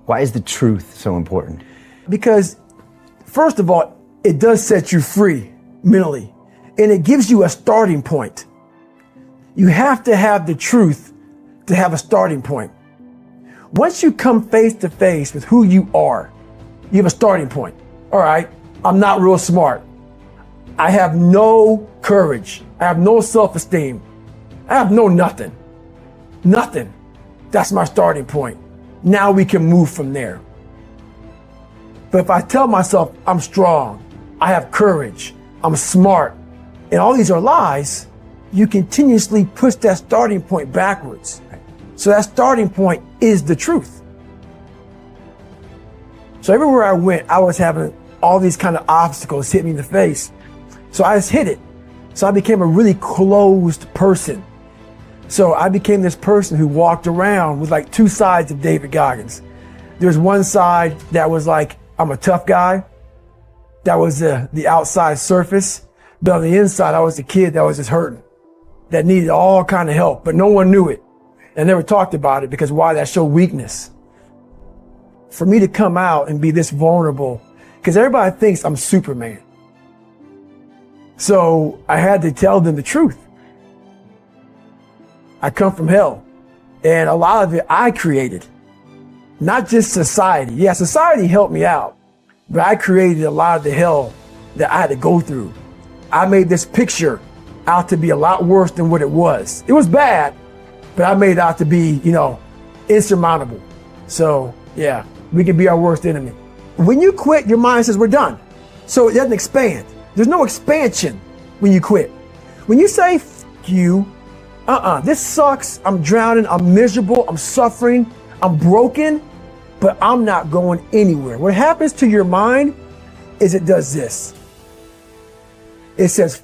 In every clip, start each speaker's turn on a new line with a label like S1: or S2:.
S1: Why is the truth so important?
S2: Because first of all, it does set you free mentally, and it gives you a starting point. You have to have the truth to have a starting point. Once you come face to face with who you are, you have a starting point. All right, I'm not real smart. I have no courage. I have no self-esteem. I have no nothing. Nothing. That's my starting point. Now we can move from there. But if I tell myself I'm strong, I have courage, I'm smart, and all these are lies, you continuously push that starting point backwards. So that starting point is the truth. So everywhere I went, I was having all these kind of obstacles hit me in the face. So I just hit it. So I became a really closed person. So I became this person who walked around with like two sides of David Goggins. There's one side that was like, I'm a tough guy. That was the outside surface. But on the inside, I was the kid that was just hurting, that needed all kind of help, but no one knew it and never talked about it because why? That showed weakness. For me to come out and be this vulnerable, because everybody thinks I'm Superman. So I had to tell them the truth. I come from hell, and a lot of it I created, not just society. Yeah, society helped me out, but I created a lot of the hell that I had to go through. I made this picture out to be a lot worse than what it was. It was bad, but I made it out to be, insurmountable. So yeah, we can be our worst enemy. When you quit, your mind says we're done. So it doesn't expand. There's no expansion when you quit. When you say, F you, this sucks, I'm drowning, I'm miserable, I'm suffering, I'm broken, but I'm not going anywhere. What happens to your mind is it does this. It says,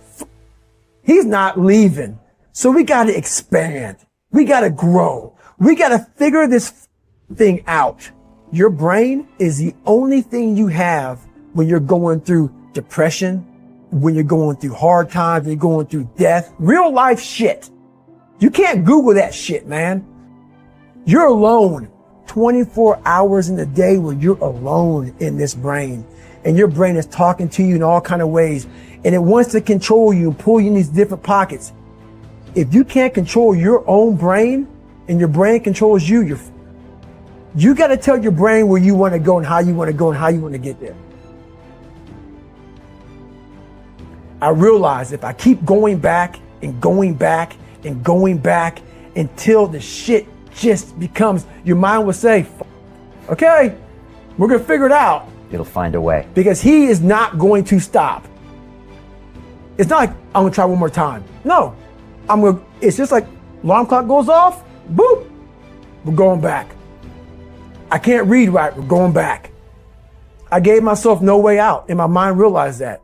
S2: he's not leaving. So we got to expand. We got to grow. We got to figure this thing out. Your brain is the only thing you have when you're going through depression, when you're going through hard times, when you're going through death, real life shit. You can't Google that shit, man. You're alone 24 hours in the day where you're alone in this brain, and your brain is talking to you in all kind of ways, and it wants to control you and pull you in these different pockets. If you can't control your own brain and your brain controls you, you got to tell your brain where you want to go and how you want to go and how you want to get there. I realize if I keep going back and going back and going back until the shit just becomes, your mind will say, okay, we're going to figure it out.
S1: It'll find a way.
S2: Because he is not going to stop. It's not like I'm going to try one more time. No, it's just like alarm clock goes off, boop, we're going back. I can't read right, we're going back. I gave myself no way out, and my mind realized that.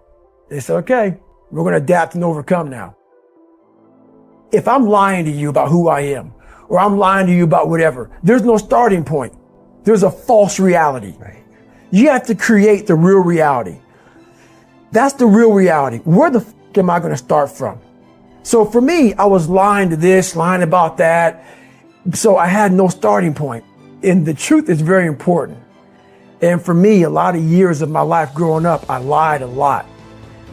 S2: They said, okay, we're going to adapt and overcome now. If I'm lying to you about who I am, or I'm lying to you about whatever, there's no starting point. There's a false reality.
S1: Right.
S2: You have to create the real reality. That's the real reality. Where the f am I going to start from? So for me, I was lying to this, lying about that. So I had no starting point. And the truth is very important. And for me, a lot of years of my life growing up, I lied a lot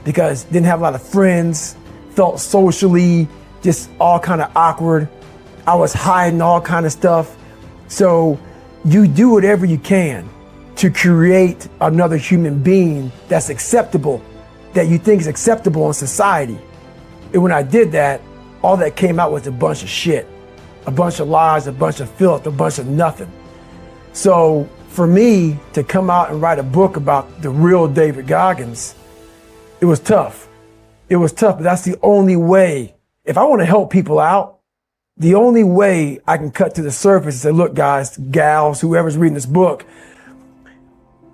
S2: because didn't have a lot of friends, felt socially just all kind of awkward. I was hiding all kind of stuff. So you do whatever you can to create another human being that's acceptable, that you think is acceptable in society. And when I did that, all that came out was a bunch of shit, a bunch of lies, a bunch of filth, a bunch of nothing. So for me to come out and write a book about the real David Goggins, it was tough. It was tough, but that's the only way. If I want to help people out, the only way I can cut to the surface and say, look, guys, gals, whoever's reading this book,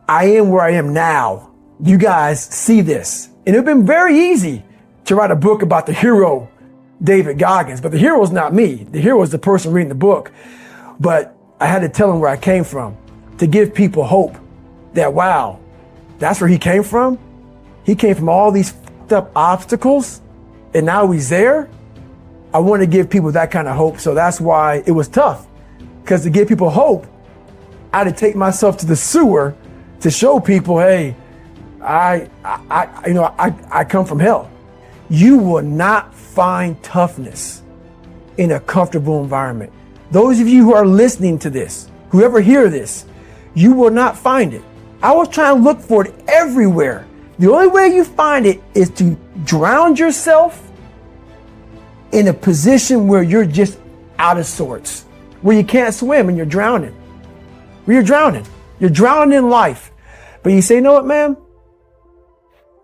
S2: I am where I am now. You guys see this. And it'd been very easy to write a book about the hero, David Goggins, but the hero is not me. The hero is the person reading the book. But I had to tell them where I came from to give people hope that, wow, that's where he came from. He came from all these fucked up obstacles and now he's there. I want to give people that kind of hope. So that's why it was tough, because to give people hope, I had to take myself to the sewer to show people, hey, I come from hell. You will not find toughness in a comfortable environment. Those of you who are listening to this, whoever hear this, you will not find it. I was trying to look for it everywhere. The only way you find it is to drown yourself in a position where you're just out of sorts, where you can't swim and you're drowning. Where you're drowning. You're drowning in life. But you say, you know what, man?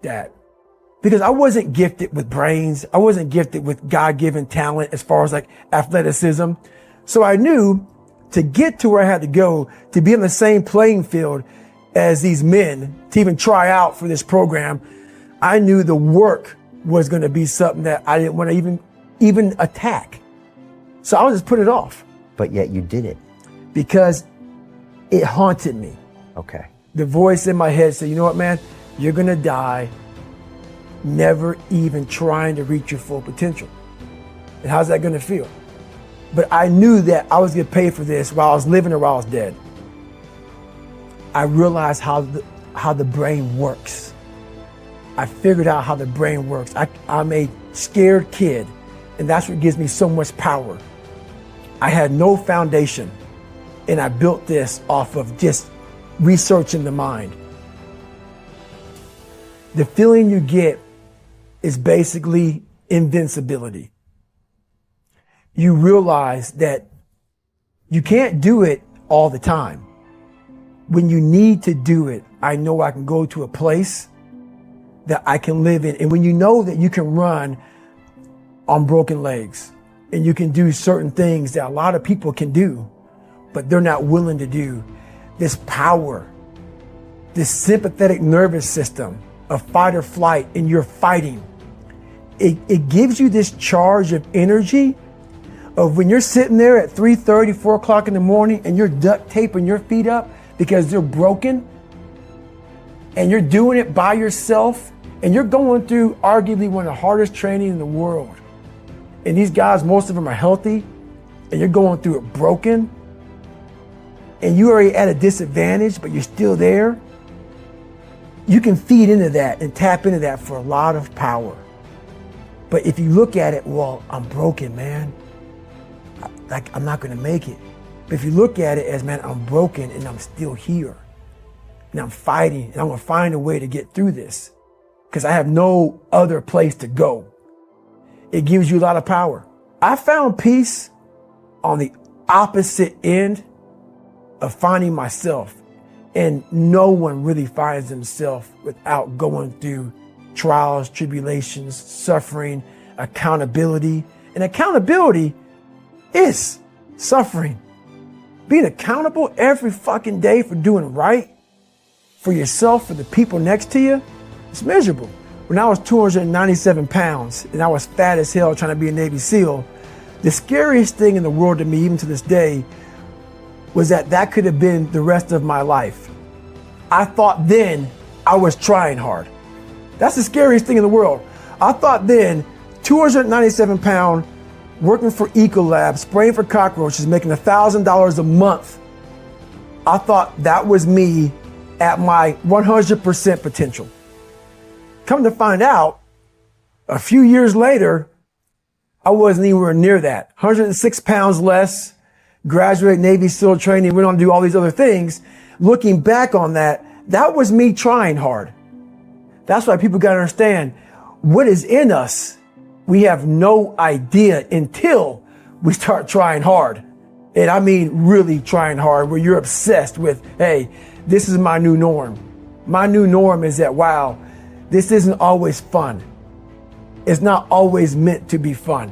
S2: Dad. Because I wasn't gifted with brains. I wasn't gifted with God-given talent as far as like athleticism. So I knew to get to where I had to go, to be on the same playing field as these men, to even try out for this program, I knew the work was going to be something that I didn't want to even attack. So I would just put it off.
S1: But yet you did it.
S2: Because it haunted me.
S1: Okay.
S2: The voice in my head said, you know what, man? You're going to die never even trying to reach your full potential. And how's that going to feel? But I knew that I was going to pay for this while I was living or while I was dead. I realized how the brain works. I figured out how the brain works. I'm a scared kid, and that's what gives me so much power. I had no foundation, and I built this off of just researching the mind. The feeling you get is basically invincibility. You realize that you can't do it all the time. When you need to do it, I know I can go to a place that I can live in. And when you know that you can run on broken legs and you can do certain things that a lot of people can do, but they're not willing to do, this power, this sympathetic nervous system of fight or flight, and you're fighting, it gives you this charge of energy of when you're sitting there at 3:30, 4 o'clock in the morning and you're duct taping your feet up because they're broken, and you're doing it by yourself, and you're going through arguably one of the hardest training in the world. And these guys, most of them are healthy, and you're going through it broken, and you're already at a disadvantage, but you're still there. You can feed into that and tap into that for a lot of power. But if you look at it, well, I'm broken, man. I'm not going to make it. But if you look at it as, man, I'm broken and I'm still here. And I'm fighting and I'm going to find a way to get through this because I have no other place to go. It gives you a lot of power. I found peace on the opposite end of finding myself. And no one really finds themselves without going through trials, tribulations, suffering, accountability. And accountability is suffering. Being accountable every fucking day for doing right for yourself, for the people next to you, it's miserable. When I was 297 pounds and I was fat as hell trying to be a Navy SEAL, the scariest thing in the world to me, even to this day, was that could have been the rest of my life. I thought then I was trying hard. That's the scariest thing in the world. I thought then, 297 pound, working for Ecolab, spraying for cockroaches, making $1,000 a month. I thought that was me at my 100% potential. Come to find out, a few years later, I wasn't anywhere near that. 106 pounds less, graduate Navy SEAL training, went on to do all these other things. Looking back on that was me trying hard. That's why people got to understand what is in us. We have no idea until we start trying hard. And I mean really trying hard, where you're obsessed with, hey, this is my new norm. My new norm is that, wow, this isn't always fun. It's not always meant to be fun.